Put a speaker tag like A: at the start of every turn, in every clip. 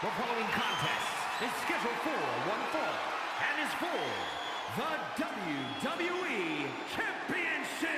A: The following contest is scheduled for one fall and is for the WWE Championship.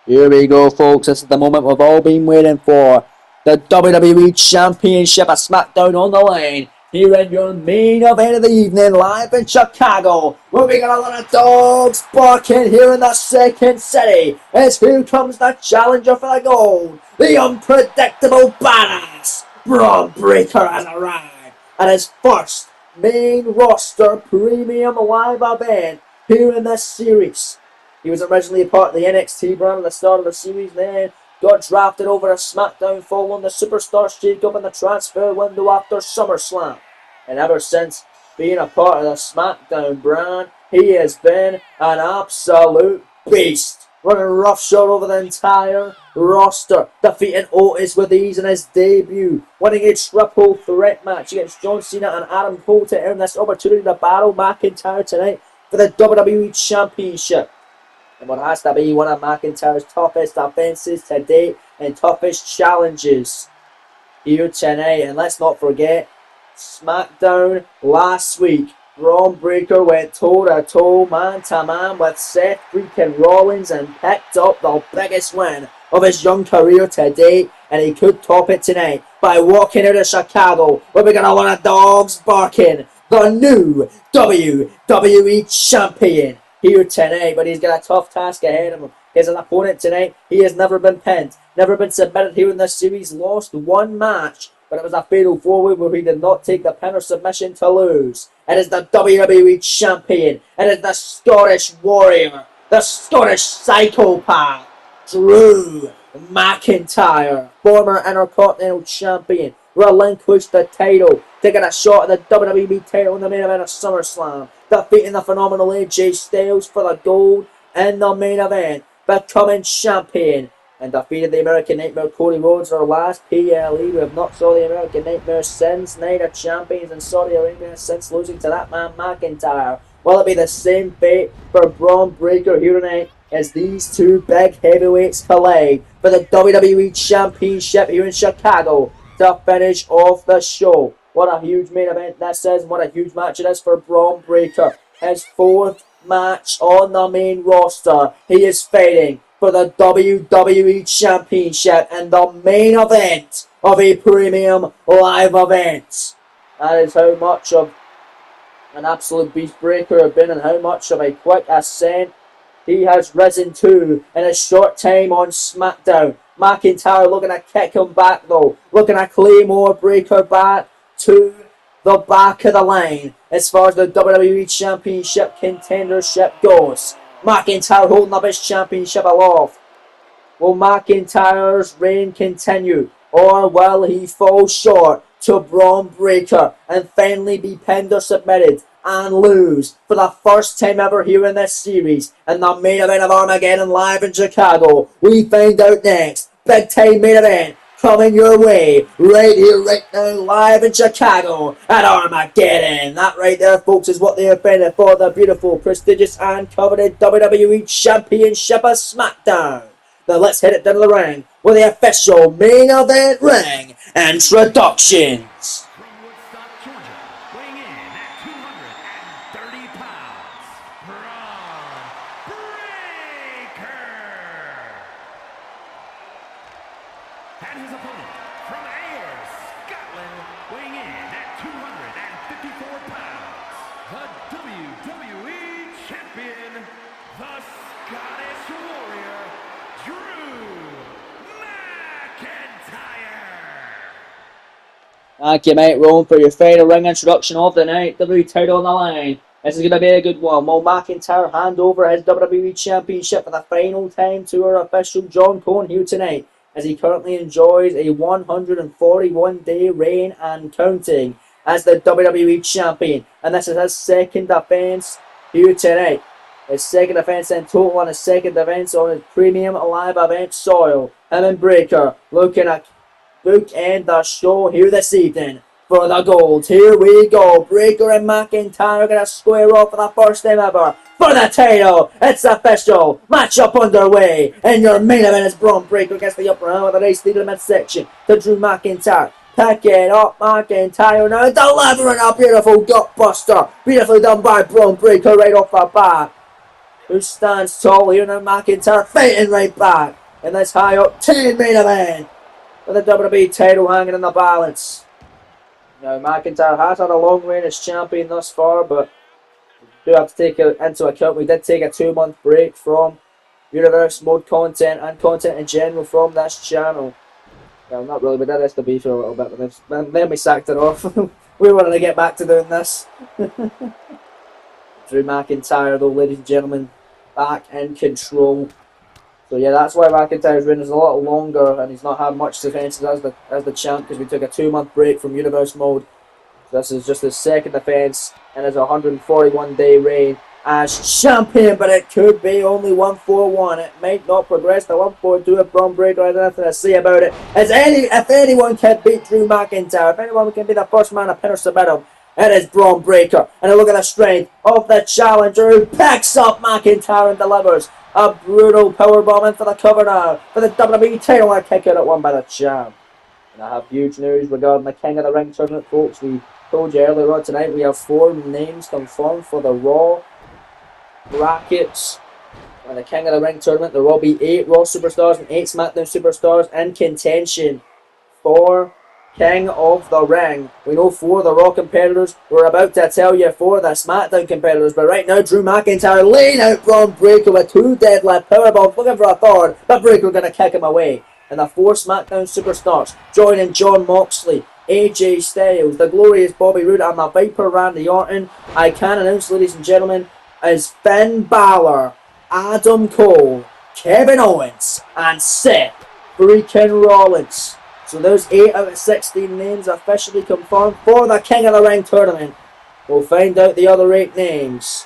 B: Here we go, folks. This is the moment we've all been waiting for. The WWE Championship of Smackdown on the line. Here in your main event of the evening, live in Chicago. Where we got a lot of dogs barking here in the second city. As here comes the challenger for the gold. The unpredictable badass. Bron Breakker has arrived at his first main roster premium live event here in this series. He was originally a part of the NXT brand at the start of the series, then got drafted over to SmackDown following the Superstar shake-up in the transfer window after SummerSlam. And ever since being a part of the SmackDown brand, he has been an absolute beast. Running roughshod over the entire roster, defeating Otis with ease in his debut, winning a triple threat match against John Cena and Adam Cole to earn this opportunity to battle McIntyre tonight for the WWE Championship. And what has to be one of McIntyre's toughest offenses to date and toughest challenges here tonight. And let's not forget, SmackDown last week, Bron Breakker went toe-to-toe, man-to-man with Seth freaking Rollins and picked up the biggest win of his young career to date. And he could top it tonight by walking out of Chicago, where we're going to want dogs barking. The new WWE Champion here tonight, but he's got a tough task ahead of him. His opponent tonight, he has never been pinned, never been submitted here in this series, lost one match, but it was a fatal four-way where he did not take the pin or submission to lose. It is the WWE Champion. It is the Scottish Warrior, the Scottish Psychopath, Drew McIntyre, former Intercontinental Champion, relinquished the title, taking a shot at the WWE title in the main event of SummerSlam, defeating the phenomenal AJ Styles for the gold in the main event, becoming champion, and defeated the American Nightmare Cody Rhodes in our last PLE. We have not saw the American Nightmare since Night of Champions in Saudi Arabia, since losing to that man McIntyre. Will it be the same fate for Bron Breakker here tonight as these two big heavyweights collide for the WWE Championship here in Chicago to finish off the show? What a huge main event this is, and what a huge match it is for Bron Breakker. His fourth match on the main roster. He is fighting for the WWE Championship in the main event of a premium live event. That is how much of an absolute beast Breakker has been, and how much of a quick ascent he has risen to in a short time on SmackDown. McIntyre looking to kick him back though, looking to Claymore Breakker back to the back of the line as far as the WWE Championship contendership goes. McIntyre holding up his championship aloft. Will McIntyre's reign continue, or will he fall short to Bron Breakker and finally be pinned or submitted and lose for the first time ever here in this series in the main event of Armageddon live in Chicago? We find out next. Big time main event coming your way right here, right now, live in Chicago at Armageddon. That right there, folks, is what they have been for the beautiful, prestigious, and coveted WWE Championship of SmackDown. Now let's head it down to the ring with the official main event ring introductions.
A: From Woodstock, Georgia, weighing in at 230 pounds, Bron Breakker. And his opponent, from Ayr, Scotland, weighing in at 254 pounds, the WWE Champion, the Scottish Warrior, Drew McIntyre.
B: Thank you, mate, Rowan, for your final ring introduction of the night. WWE title on the line. This is going to be a good one. Will McIntyre hand over his WWE Championship for the final time to our official John Cone here tonight, as he currently enjoys a 141-day reign and counting as the WWE Champion. And this is his second defense here tonight. His second defense in total, and his second defense on his premium live event soil. Him and Breakker looking at bookend the show here this evening for the gold. Here we go. Breakker and McIntyre going to square off for the first time ever for the title. It's official. Matchup underway. And your main event is Bron Breakker against the upper hand with a nice lead in the midsection to Drew McIntyre. Picking up McIntyre now, delivering a beautiful gutbuster. Beautifully done by Bron Breakker right off the bat. Who stands tall here now? McIntyre fighting right back in this high octane main event with the WWE title hanging in the balance. Now McIntyre has had a long reign as champion thus far, but we do have to take it into account we did take a 2-month break from Universe Mode content and content in general from this channel. Well, not really, we did SWB for a little bit, but then we sacked it off. We wanted to get back to doing this. Drew McIntyre, though, ladies and gentlemen, back in control. So yeah, that's why McIntyre's reign is a lot longer, and he's not had much defences as the champ, because we took a 2-month break from Universe Mode. So this is just his second defence in his 141-day reign as champion, but it could be only 1-4-1. It might not progress to 1-4-2 if Bron Breakker has nothing to say about it. If anyone can beat Drew McIntyre, if anyone can be the first man to pin or submit him, it is Bron Breakker. And a look at the strength of the challenger who picks up McIntyre and delivers a brutal powerbomb in for the cover now for the WWE title. A kick out at one by the champ. And I have huge news regarding the King of the Ring tournament, folks. We told you earlier on tonight we have 4 names confirmed for the Raw brackets and the King of the Ring tournament. There will be 8 Raw superstars and 8 SmackDown superstars in contention for King of the Ring. We know 4 of the Raw competitors. We're about to tell you 4 of the SmackDown competitors, but right now Drew McIntyre laying out Bron Breakker with 2 deadlift powerbombs, looking for a third, but Breakker going to kick him away. And the 4 SmackDown superstars joining Jon Moxley, AJ Styles, the glorious Bobby Roode, and the Viper Randy Orton. I can announce, ladies and gentlemen, is Finn Balor, Adam Cole, Kevin Owens, and Seth freaking Rollins. So those 8 out of 16 names officially confirmed for the King of the Ring tournament. We'll find out the other 8 names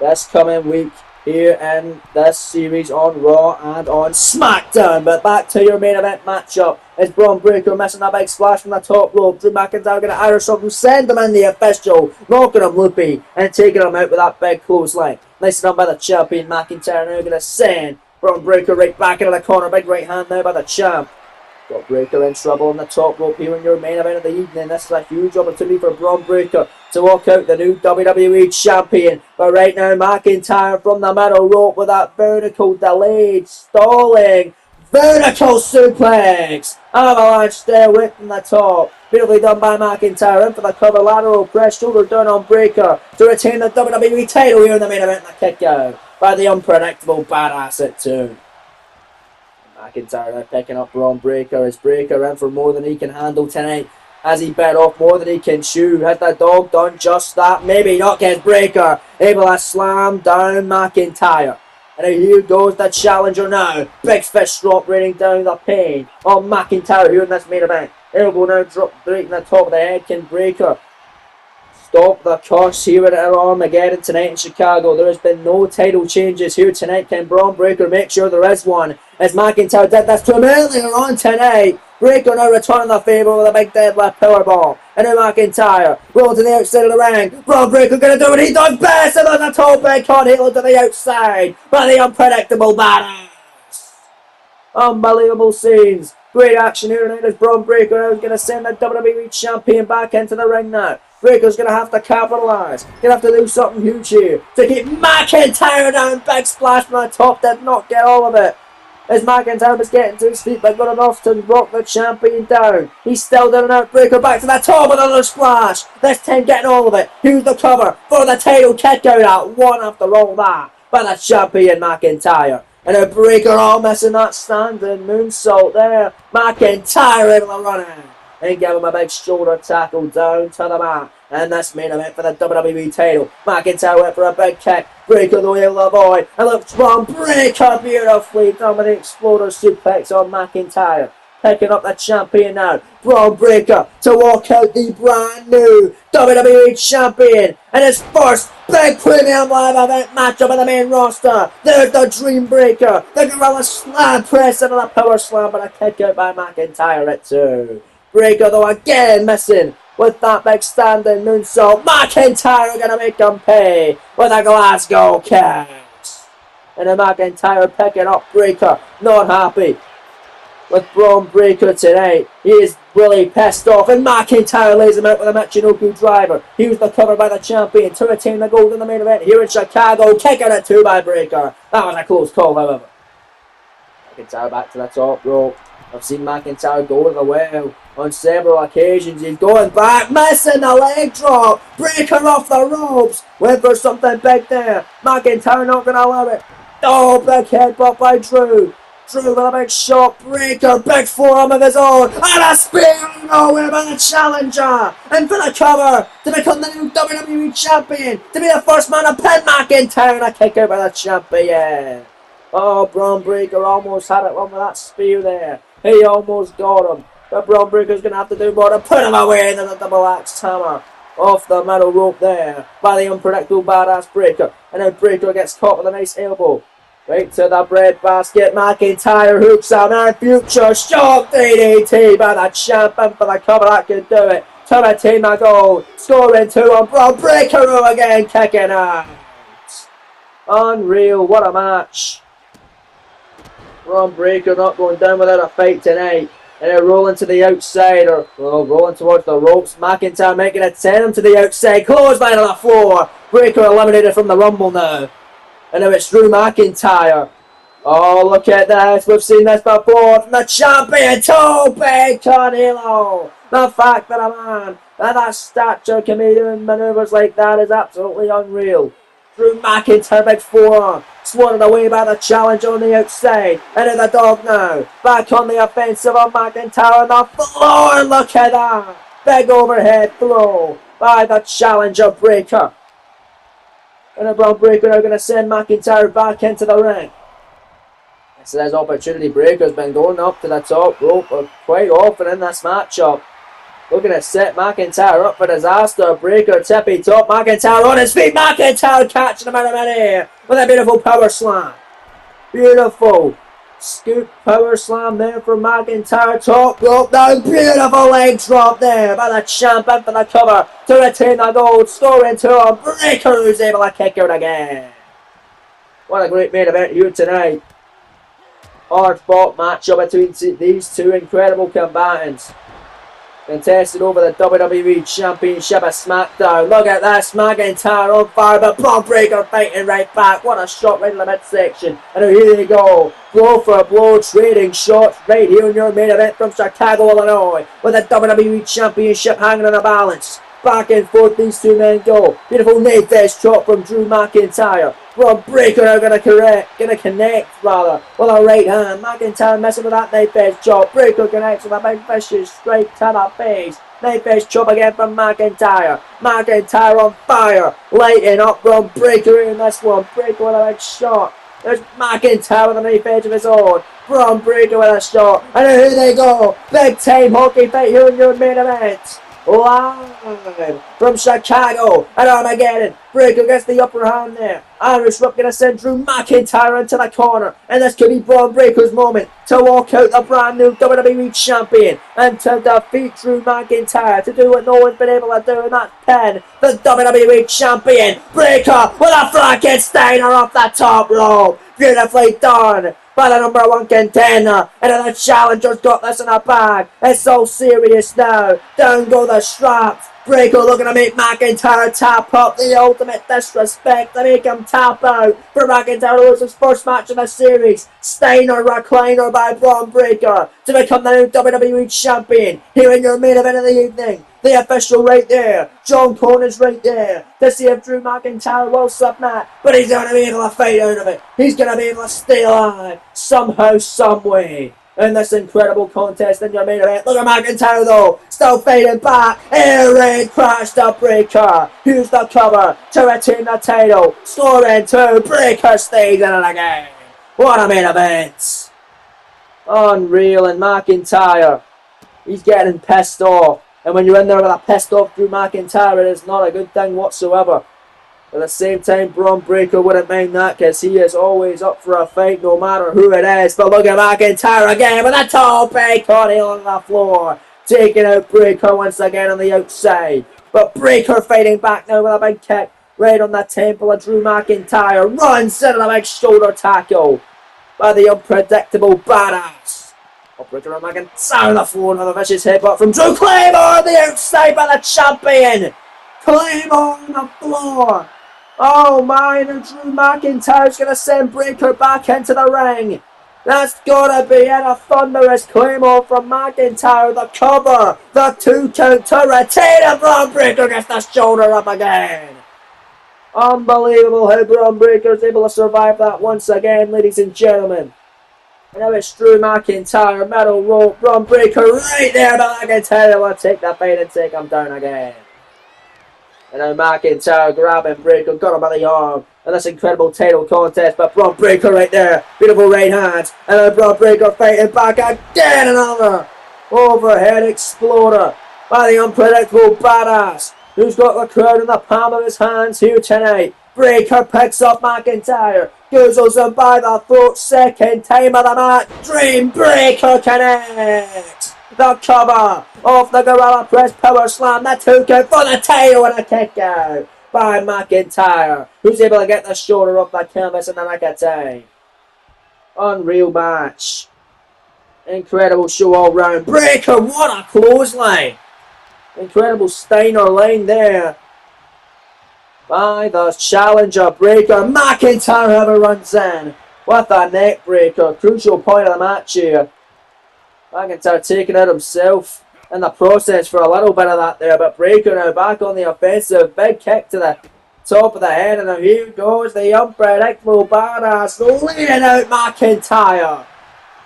B: this coming week here in this series on Raw and on SmackDown. But back to your main event matchup. Is Bron Breakker missing a big splash from the top rope? Drew McIntyre going to Irish something, send him in the official, knocking him loopy and taking him out with that big clothesline. Nice done by the champion. McIntyre now going to send Bron Breakker right back into the corner. Big right hand now by the champ. Got Breakker in trouble on the top rope here in your main event of the evening. This is a huge opportunity for Bron Breakker to walk out the new WWE champion. But right now McIntyre from the middle rope with that vertical delayed stalling vertical suplex. Avalanche stare away from the top. Beautifully done by McIntyre. In for the cover, lateral press, shoulder down on Breakker to retain the WWE title here in the main event. And the kick out by the unpredictable badass at 2. McIntyre now picking up Bron Breakker. Is Breakker in for more than he can handle tonight? Has he bit off more than he can chew? Has the dog done just that? Maybe not. Gets Breakker able to slam down McIntyre. And here goes the challenger now. Big fist drop raining down the pain on McIntyre here in this main event. Elbow now drop right in the top of the head. Can Breakker stop the curse here at Armageddon tonight in Chicago? There has been no title changes here tonight. Can Bron Breakker make sure there is one? As McIntyre did this to him earlier on tonight. Breakker now returning the favour with a big deadlift powerbomb. And now McIntyre rolling to the outside of the ring. Bron Breakker going to do what he does best. And on the top big cut, halo to the outside by the unpredictable badass. Unbelievable scenes. Great action here tonight as Bron Breakker is going to send the WWE champion back into the ring now. Breakker's going to have to capitalise. Going to have to do something huge here to keep McIntyre down. Big splash from the top. Did not get all of it. As McIntyre was getting to his feet, but good enough to rock the champion down. He's still down and out. Breakker back to the top with another splash. This time getting all of it. Here's the cover for the title kick out at 1 after all that by the champion McIntyre. And a Breakker all missing that standing moonsault there. McIntyre able to run in and give him a big shoulder tackle down to the mat. And this main event for the WWE title. McIntyre went for a big kick. Breakker the able to avoid. And looks Bron Breakker beautifully done with the exploder suplex on McIntyre. Picking up the champion now. Bron Breakker to walk out the brand new WWE champion. And his first big premium live event matchup in the main roster. There's the Dream Breaker. The Gorilla Slam press into the power slam, but a kick out by McIntyre at 2. Breakker though again missing with that big standing moonsault. McIntyre are going to make him pay with a Glasgow kick. And then McIntyre picking up Breakker, not happy with Bron Breakker tonight. He is really pissed off, and McIntyre lays him out with a Michinoku driver. He was the cover by the champion to retain the gold in the main event here in Chicago. Kicking it too by Breakker. That was a close call, however. McIntyre back to the top rope. I've seen McIntyre go to the well on several occasions. He's going back, missing the leg drop. Breakker off the ropes. Went for something big there. McIntyre not going to allow it. Oh, big headbutt by Drew. Drew with a big shot. Breakker, big forearm of his own. And a spear nowhere by the challenger. And for the cover to become the new WWE champion. To be the first man to pin McIntyre. And a kick out by the champion. Oh, Bron Breakker almost had it one with that spear there. He almost got him. But Bron Breakker's going to have to do more to put him away than the double axe hammer. Off the middle rope there by the unpredictable badass Breakker. And then Breakker gets caught with a nice elbow. Right to the breadbasket. McIntyre hooks out our future shock DDT by the champion for the cover. That can do it. To retain the goal. Scoring 2 on Bron Breakker again. Kicking out. Unreal. What a match. Bron Breakker not going down without a fight tonight. And they're rolling to the outside, or rolling towards the ropes. McIntyre making it send him to the outside. Clothesline on the floor. Breakker eliminated from the Rumble now. And now it's Drew McIntyre. Oh, look at this. We've seen this before from the champion. Too big, Canelo. The fact that a man at that stature can be doing maneuvers like that is absolutely unreal. Drew McIntyre, big forearm. Swatted away by the challenger on the outside. And in the dog now. Back on the offensive of McIntyre on the floor. Look at that. Big overhead throw by the challenger Breakker. And the Bron Breakker are going to send McIntyre back into the ring. So there's opportunity. Breakker's been going up to the top rope quite often in this matchup. Looking to set McIntyre up for disaster. Breakker tippy top. McIntyre on his feet. McIntyre catching him out of midair with a beautiful power slam. Beautiful scoop power slam there for McIntyre. Top rope down. Beautiful leg drop there by the champion for the cover to retain the gold. Scoring 2 on Breakker, who's able to kick out again. What a great main event here tonight. Hard fought matchup between these two incredible combatants. Contested over the WWE Championship at Smackdown. Look at this, McIntyre on fire, but Bron Breakker fighting right back. What a shot right in the midsection. And here they go. Blow for a blow, trading shots right here in your main event from Chicago, Illinois. With the WWE Championship hanging on the balance. Back and forth these two men go. Beautiful knee fist chop from Drew McIntyre. Bron Breakker now gonna connect with a right hand. McIntyre messing with that knife edge chop. Breakker connects with a big vicious straight to the face. Knife edge chop again from McIntyre. McIntyre on fire, lighting up Bron Breakker in this one. Breakker with a big shot. There's McIntyre with a knife edge of his own. Bron Breakker with a shot. And here they go. Big time hockey fight here in your main event. Live from Chicago at Armageddon. Breakker gets the upper hand there. Irish Whip going to send Drew McIntyre into the corner. And this could be Bron Breakker's moment to walk out the brand new WWE Champion and to defeat Drew McIntyre, to do what no one's been able to do, and that's pin the WWE Champion. Breakker with a Frankensteiner off the top rope. Beautifully done by the number 1 contender. And then the challenger's got this in a bag. It's so serious now. Down go the straps. Breakker looking to make McIntyre tap up. The ultimate disrespect to make him tap out for McIntyre to lose his first match in the series. Steiner recliner by Bron Breakker to become the new WWE Champion here in your main event of the evening. The official right there. John Connor's right there to see if Drew McIntyre will submit. But he's going to be able to fight out of it. He's going to be able to stay alive somehow, some way. In this incredible contest in your main event. Look at McIntyre though, still fading back. Air raid crash to Breakker. Here's the cover to retain the title. Scoring 2. Breakker stays in it again. What a main event. Unreal. And McIntyre, he's getting pissed off. And when you're in there with a pissed off Drew McIntyre, it is not a good thing whatsoever. At the same time, Bron Breakker wouldn't mind that because he is always up for a fight no matter who it is. But look at McIntyre again with a tall big body on the floor. taking out Breakker once again on the outside. But Breakker fighting back now with a big kick right on the temple of Drew McIntyre. Runs into the big shoulder tackle by the unpredictable badass. Breakker and McIntyre on the floor with a vicious headbutt from Drew. Claymore on the outside by the champion. Claymore on the floor. Oh my, and Drew McIntyre's going to send Breakker back into the ring. That's got to be it. A thunderous Claymore from McIntyre. The cover. The 2 count to retain. And Bron Breakker gets the shoulder up again. Unbelievable how Bron Breakker's able to survive that once again, ladies and gentlemen. And now it's Drew McIntyre, middle rope, Bron Breakker right there, but McIntyre will take the bait and take him down again. And now McIntyre grabbing Breakker, got him by the arm. And this incredible title contest, but Bron Breakker right there, beautiful right hands. And now Bron Breakker fighting back again, another overhead exploder by the unpredictable badass, who's got the crowd in the palm of his hands here tonight. Breakker picks up McIntyre, goozles him by the throat, second time of the match. Dream Breakker connects. The cover of the Gorilla Press Power Slam, the 2 count for the title and a kick out by McIntyre, who's able to get the shoulder off the canvas in the nick of time. Unreal match. Incredible show all round. Breakker, what a clothesline. Incredible Steiner line there by the challenger Breakker. McIntyre, however, runs in with a neck breaker. Crucial point of the match here. McIntyre taking out himself in the process for a little bit of that there, but Breakker now back on the offensive. Big kick to the top of the head, and now here goes the unpredictable badass leading out McIntyre.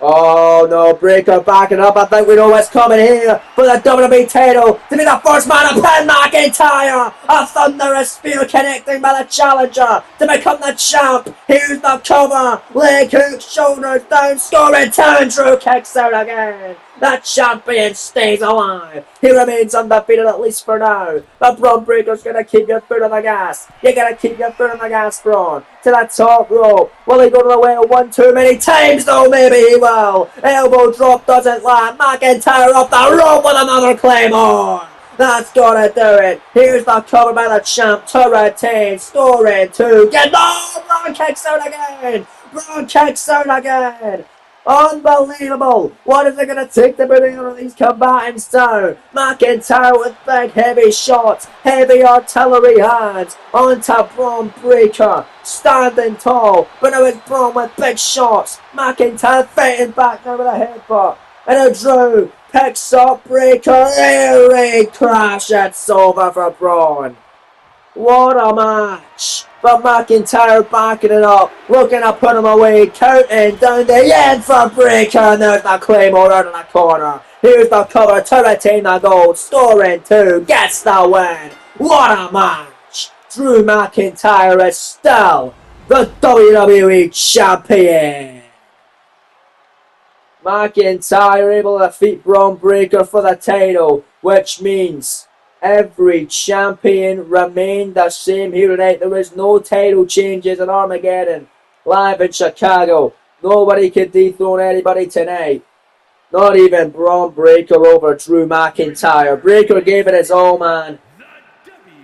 B: Oh no, Breakker backing up. I think we know what's coming here for the WWE title to be the first man to pin McIntyre. A thunderous spear connecting by the challenger to become the champ. Here's the cover. Leg hook, shoulders down, scoring 2. Drew kicks out again. The champion stays alive. He remains undefeated, at least for now. But Bron Breakker's going to keep your foot on the gas. You're going to keep your foot on the gas, Bron. To the top rope. Will he go to the well 1 too many times? Though maybe he will. Elbow drop doesn't land. McIntyre up the rope with another Claymore. That's got to do it. Here's the cover by the champ to retain. Scoring 2. Get no! Bron kicks out again. Bron kicks out again. Unbelievable! What is it going to take to bring all of these combatants down? McIntyre with big heavy shots, heavy artillery hands onto Bron Breakker, standing tall, but now it's Bron with big shots. McIntyre fighting back now with a headbutt, and now Drew picks up Breakker, air crash. It's over for Bron. What a match! But McIntyre backing it up, looking to put him away, counting down the end for Breakker, and there's the Claymore out of the corner. Here's the cover to retain the gold, scoring 2, gets the win. What a match! Drew McIntyre is still the WWE Champion. McIntyre able to defeat Bron Breakker for the title, which means every champion remained the same here tonight. There was no title changes in Armageddon, live in Chicago. Nobody could dethrone anybody tonight. Not even Bron Breakker over Drew McIntyre. Breakker gave it his all, man.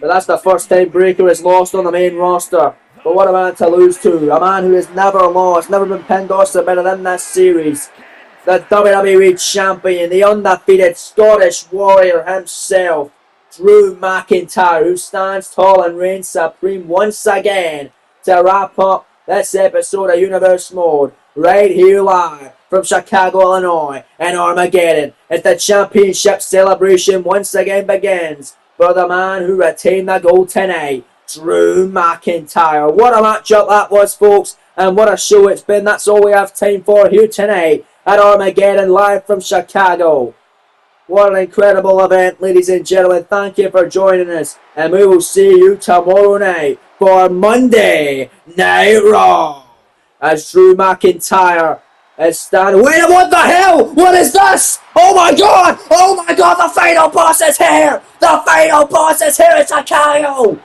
B: But that's the first time Breakker has lost on the main roster. But what a man to lose to. A man who has never lost, never been pinned or submitted in this series. The WWE Champion, the undefeated Scottish Warrior himself, Drew McIntyre, who stands tall and reigns supreme once again to wrap up this episode of Universe Mode right here live from Chicago, Illinois, and Armageddon as the championship celebration once again begins for the man who retained the gold tonight, Drew McIntyre. What a matchup that was, folks, and what a show it's been. That's all we have time for here tonight at Armageddon live from Chicago. What an incredible event, ladies and gentlemen. Thank you for joining us. And we will see you tomorrow night for Monday Night Raw. As Drew McIntyre is standing. Wait, what the hell? What is this? Oh my god! Oh my god, the final boss is here! The final boss is here in Chicago!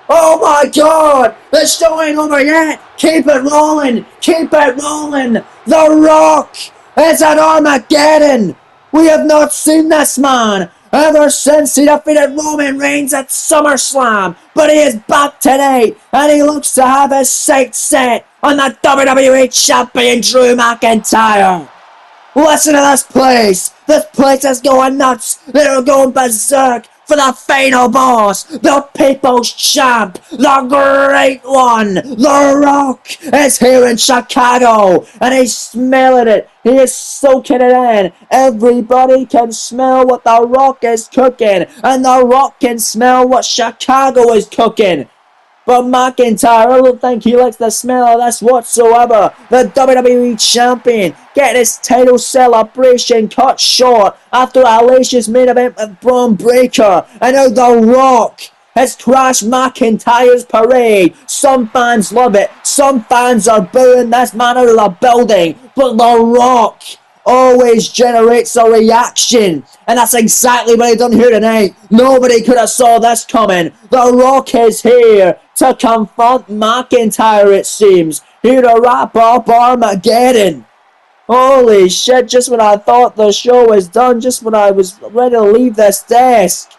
B: Oh my god! The show ain't over yet! Keep it rolling! Keep it rolling! The Rock is at Armageddon! We have not seen this man ever since he defeated Roman Reigns at SummerSlam. But he is back tonight, and he looks to have his sights set on the WWE Champion Drew McIntyre. Listen to this place. This place is going nuts. They're going berserk for the final boss, the People's Champ, the Great One. The Rock is here in Chicago, and he's smelling it. He is soaking it in. Everybody can smell what The Rock is cooking, and The Rock can smell what Chicago is cooking. But McIntyre, I don't think he likes the smell of this whatsoever. The WWE Champion getting his title celebration cut short after a hellacious main event with Bron Breakker. And now The Rock has crashed McIntyre's parade. Some fans love it. Some fans are booing this man out of the building. But The Rock always generates a reaction, and that's exactly what he done here tonight. Nobody could have saw this coming. The Rock is here to confront McIntyre, it seems, here to wrap up Armageddon. Holy shit, just when I thought the show was done, just when I was ready to leave this desk,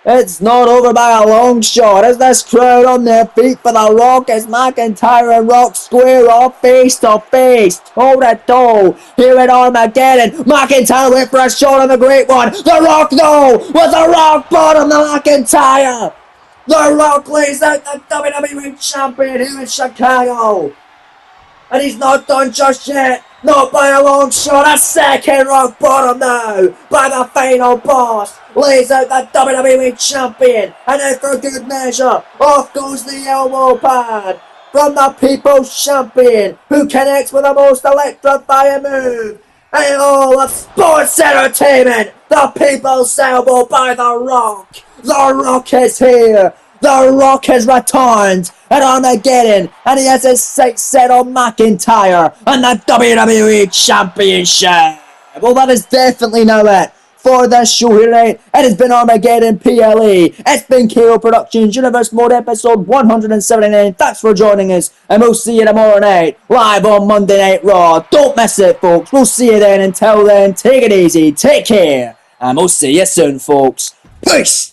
B: it's not over by a long shot. As this crowd on their feet for The Rock as McIntyre and Rock square off face to face, toe to toe here at Armageddon. McIntyre went for a shot on the Great One. The Rock though with the rock bottom to McIntyre. The Rock lays out the WWE Champion here in Chicago, and he's not done just yet. Not by a long shot. A second rock bottom now by the final boss. Lays out the WWE Champion, and then for good measure, off goes the elbow pad from the People's Champion, who connects with the most electrifying move in all of sports entertainment. The People's Elbow by The Rock. The Rock is here. The Rock has returned at Armageddon, and he has his sights set on McIntyre and the WWE Championship. Well, that is definitely now it for this show here tonight. It has been Armageddon PLE. It's been KO Productions Universe Mode episode 179. Thanks for joining us, and we'll see you tomorrow night live on Monday Night Raw. Don't miss it, folks. We'll see you then. Until then, take it easy, take care, and we'll see you soon, folks. Peace.